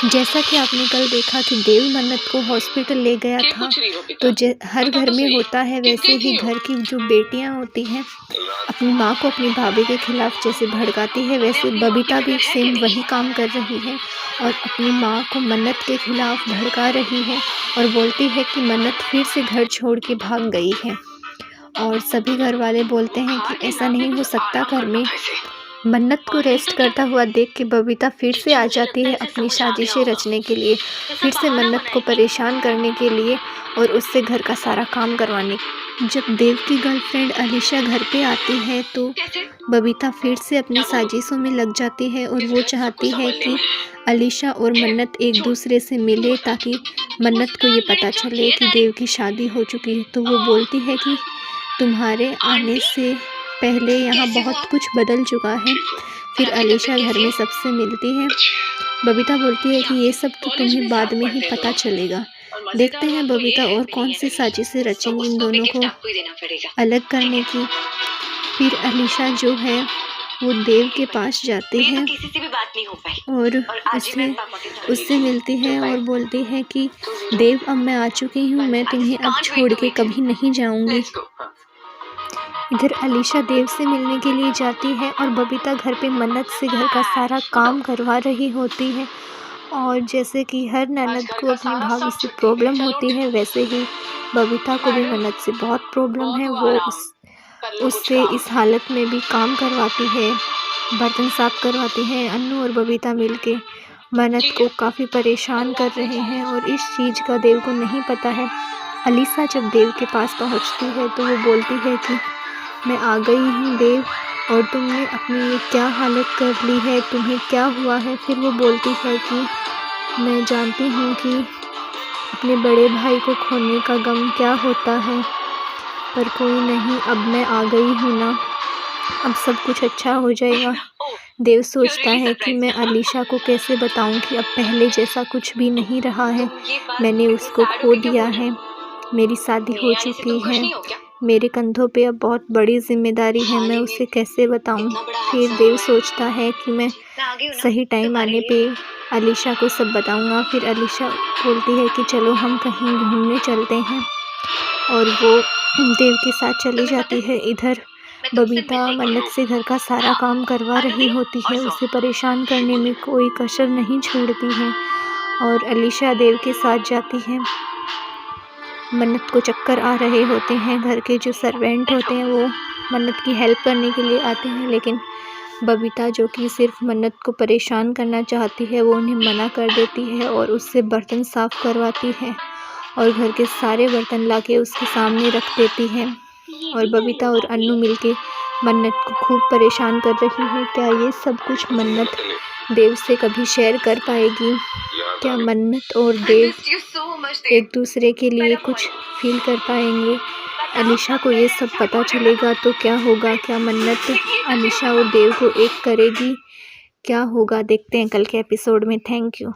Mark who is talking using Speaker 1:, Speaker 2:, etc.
Speaker 1: जैसा कि आपने कल देखा कि देव मन्नत को हॉस्पिटल ले गया था, तो हर घर में होता है वैसे ही घर की जो बेटियां होती हैं अपनी माँ को अपनी भाभी के खिलाफ जैसे भड़काती है, वैसे बबीता भी सेम वही काम कर रही है और अपनी माँ को मन्नत के खिलाफ भड़का रही है और बोलती है कि मन्नत फिर से घर छोड़ के भाग गई है। और सभी घर वाले बोलते हैं कि ऐसा नहीं हो सकता, घर में मन्नत को रेस्ट करता हुआ देख के बबीता फिर से आ जाती है अपनी साजिशें रचने के लिए, फिर से मन्नत को परेशान करने के लिए और उससे घर का सारा काम करवाने। जब देव की गर्लफ्रेंड अलीशा घर पे आती है तो बबीता फिर से अपनी साजिशों में लग जाती है और वो चाहती है कि अलीशा और मन्नत एक दूसरे से मिले ताकि मन्नत को ये पता चले कि देव की शादी हो चुकी है। तो वो बोलती है कि तुम्हारे आने से पहले यहाँ बहुत कुछ बदल चुका है। फिर अलीशा घर में सबसे मिलती है। बबीता बोलती है कि ये सब तो तुम्हें बाद में ही पता चलेगा। देखते हैं बबीता और कौन सी साजिशें रचेंगी इन दोनों को अलग करने की। फिर अलीशा जो है वो देव के पास जाती है और उससे मिलती है और बोलती है कि देव, अब मैं आ चुकी हूँ, मैं तुम्हें अब छोड़ के कभी नहीं जाऊँगी। इधर अलीशा देव से मिलने के लिए जाती है और बबीता घर पे मन्नत से घर का सारा काम करवा रही होती है। और जैसे कि हर ननद को अपनी भाभी से प्रॉब्लम होती है, वैसे ही बबीता को भी मन्नत से बहुत प्रॉब्लम है। वो उससे इस हालत में भी काम करवाती है, बर्तन साफ करवाती है। अन्नू और बबीता मिलके मन्नत को काफ़ी परेशान कर रहे हैं और इस चीज़ का देव को नहीं पता है। अलीशा जब देव के पास पहुंचती है तो वो बोलती है कि मैं आ गई हूँ देव, और तुमने अपनी ये क्या हालत कर ली है, तुम्हें क्या हुआ है। फिर वो बोलती है कि मैं जानती हूँ कि अपने बड़े भाई को खोने का गम क्या होता है, पर कोई नहीं, अब मैं आ गई हूँ ना, अब सब कुछ अच्छा हो जाएगा। देव सोचता है कि मैं अलीशा को कैसे बताऊँ कि अब पहले जैसा कुछ भी नहीं रहा है, मैंने उसको खो दिया है, मेरी शादी हो चुकी है, मेरे कंधों पे अब बहुत बड़ी जिम्मेदारी है, मैं उसे कैसे बताऊं। फिर देव सोचता है कि मैं सही टाइम आने पे अलीशा को सब बताऊंगा। फिर अलीशा बोलती है कि चलो हम कहीं घूमने चलते हैं और वो देव के साथ चली जाती है। इधर बबीता मन्नत से घर का सारा काम करवा रही होती है, उसे परेशान करने में कोई कसर नहीं छोड़ती है। और अलीशा देव के साथ जाती है। मन्नत को चक्कर आ रहे होते हैं, घर के जो सर्वेंट होते हैं वो मन्नत की हेल्प करने के लिए आते हैं, लेकिन बबीता जो कि सिर्फ मन्नत को परेशान करना चाहती है वो उन्हें मना कर देती है और उससे बर्तन साफ़ करवाती है और घर के सारे बर्तन लाके उसके सामने रख देती है। और बबीता और अन्नू मिलके मन्नत को खूब परेशान कर रही है। क्या ये सब कुछ मन्नत देव से कभी शेयर कर पाएगी? क्या मन्नत और देव एक दूसरे के लिए कुछ फील कर पाएंगे? अलीशा को ये सब पता चलेगा तो क्या होगा? क्या मन्नत अलीशा और देव को एक करेगी? क्या होगा, देखते हैं कल के एपिसोड में। Thank you.